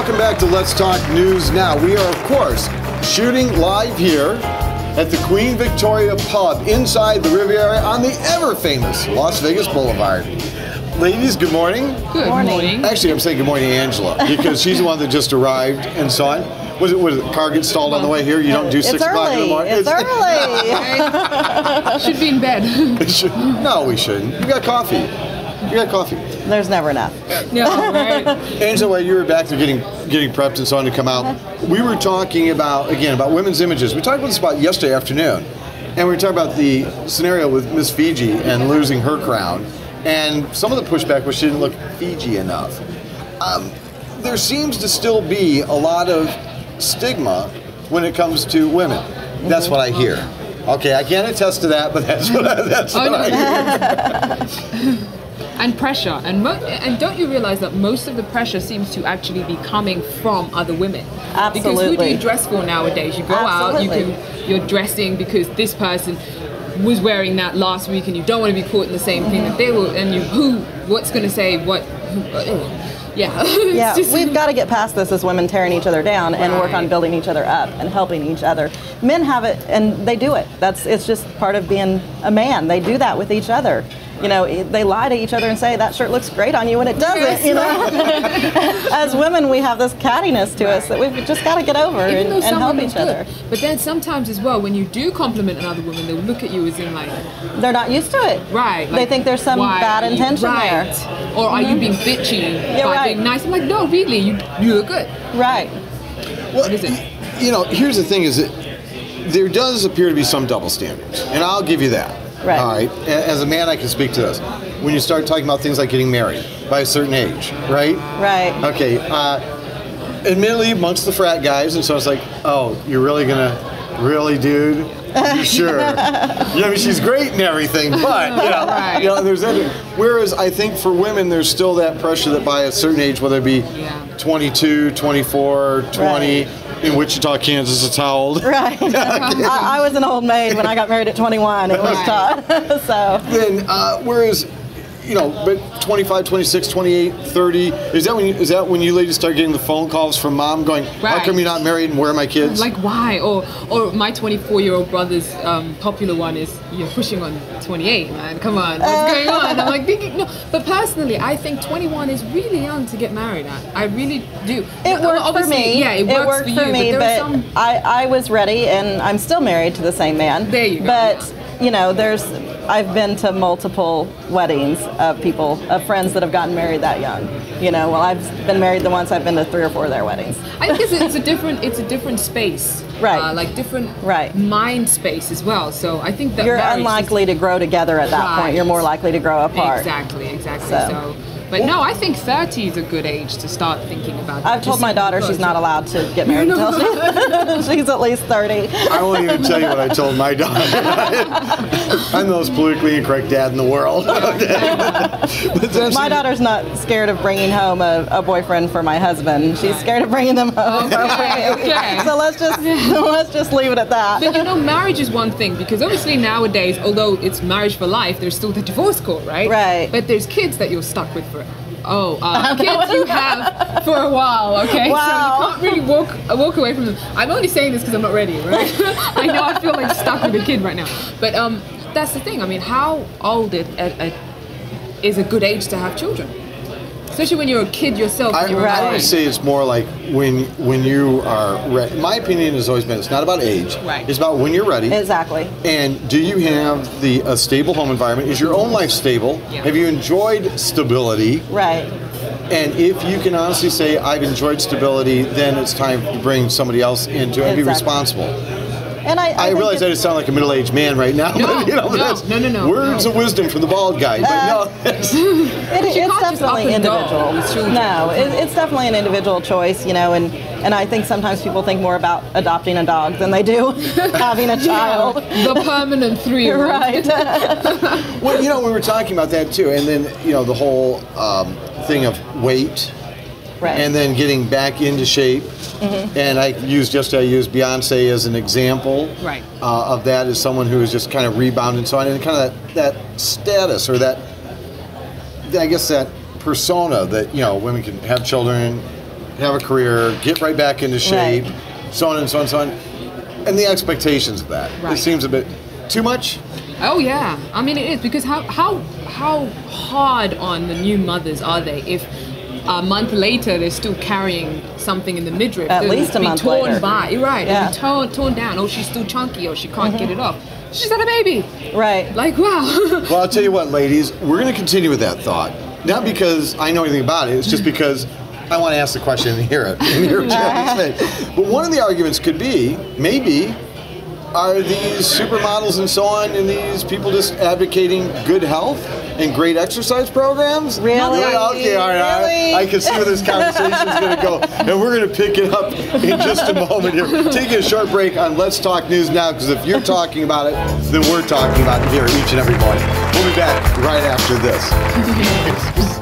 Welcome back to Let's Talk News Now. We are, of course, shooting live here at the Queen Victoria Pub inside the Riviera on the ever-famous Las Vegas Boulevard. Ladies, good morning. Good morning. Actually, I'm saying good morning to Angela because she's the one that just arrived and saw it. Was the car get stalled on the way here? You don't do 6 o'clock in the morning? It's early. Should be in bed. No, we shouldn't. You got coffee. You got coffee. There's never enough. No, right. Angela, you were back there getting prepped and so on to come out. We were talking about women's images. We talked about this about yesterday afternoon, and we were talking about the scenario with Miss Fiji and losing her crown. And some of the pushback was she didn't look Fiji enough. There seems to still be a lot of stigma when it comes to women. That's what I hear. Okay, I can't attest to that, but that's what I hear. And pressure, and don't you realize that most of the pressure seems to actually be coming from other women? Absolutely. Because who do you dress for nowadays? You go out, you're dressing because this person was wearing that last week, and you don't want to be caught in the same thing that they were. And what's going to say what? Yeah. Yeah, we've got to get past this as women tearing each other down and work on building each other up and helping each other. Men have it, and they do it. It's just part of being a man. They do that with each other. You know, they lie to each other and say, that shirt looks great on you, and it doesn't, you know. As women, we have this cattiness to us that we've just got to get over and help each other. But then sometimes as well, when you do compliment another woman, they'll look at you as in like... They're not used to it. Right. They think there's some bad intention there. Or are you being bitchy by being nice? I'm like, no, really, you look good. Right. Well, what is it? You know, here's the thing is that there does appear to be some double standards, and I'll give you that. Right. All right. As a man, I can speak to this. When you start talking about things like getting married by a certain age, right? Right. Okay. Admittedly, amongst the frat guys, and so it's like, oh, you're really really, dude? You sure? Yeah, I mean, she's great and everything, but you know, there's that. Whereas I think for women, there's still that pressure that by a certain age, whether it be 22, 24, 20. In Wichita, Kansas, it's how old? Right. I was an old maid when I got married at 21 in Wichita. So. Then, whereas, you know, but 25, 26, 28, 30, is that when you ladies start getting the phone calls from mom going, how come you're not married and where are my kids? Like, why? Or my 24-year-old brother's popular one is, you're pushing on 28, man. Come on, what's going on? I'm like, thinking, no. But personally, I think 21 is really young to get married at. I really do. It worked for me. Yeah, it worked for you. But I was ready, and I'm still married to the same man. There you go. But, you know, I've been to multiple weddings of friends that have gotten married that young. You know, well, I've been married the once, I've been to 3 or 4 of their weddings. I think it's a different space. Right. Like different mind space as well. So I think that you're unlikely to grow together at that point. You're more likely to grow apart. Exactly. So. But no, I think 30 is a good age to start thinking about that. I've told my daughter she's not allowed to get married until she's at least 30. I won't even tell you what I told my daughter. I'm the most politically incorrect dad in the world. My daughter's not scared of bringing home a boyfriend for my husband. She's scared of bringing them home. Okay. So let's just leave it at that. But you know, marriage is one thing, because obviously nowadays, although it's marriage for life, there's still the divorce court, right? Right. But there's kids that you're stuck with for kids you have for a while, okay? Wow. So you can't really walk away from them. I'm only saying this because I'm not ready, right? I know I feel like stuck with a kid right now. But that's the thing. I mean, how old is a good age to have children? Especially when you're a kid yourself. I would say it's more like when you are ready. My opinion has always been it's not about age. Right. It's about when you're ready. Exactly. And do you have a stable home environment? Is your own life stable? Yeah. Have you enjoyed stability? Right. And if you can honestly say, I've enjoyed stability, then it's time to bring somebody else into it and be responsible. And I realize I just sound like a middle-aged man right now. No, but, you know, no. Words of wisdom from the bald guy. But no. It's definitely individual. No, it's definitely an individual choice, you know, and I think sometimes people think more about adopting a dog than they do having a child. The permanent 3-year-old. Right. Well, you know, we were talking about that too. And then, you know, the whole thing of weight. Right. And then getting back into shape. Mm-hmm. And I used Beyonce as an example of that, as someone who is just kind of rebounded and so on, and kind of that status, or that, I guess, that persona that, you know, women can have children, have a career, get right back into shape, so on and so on and so on. And the expectations of that. Right. It seems a bit too much. Oh yeah, I mean it is, because how hard on the new mothers are they if a month later they're still carrying something in the midriff? At least a month later. You're right. Yeah. It'll be torn down. Oh, she's still chunky, or she can't get it off. She's had a baby. Right. Like, wow. Well, I'll tell you what, ladies, we're going to continue with that thought. Not because I know anything about it, it's just because I want to ask the question and hear it. And hear Jeremy's face. But one of the arguments could be, maybe, are these supermodels and so on, and these people just advocating good health and great exercise programs? Really? Yeah, okay, all right. Really? I can see where this conversation is going to go. And we're going to pick it up in just a moment here. Taking a short break on Let's Talk News Now, because if you're talking about it, then we're talking about it here each and every morning. We'll be back right after this.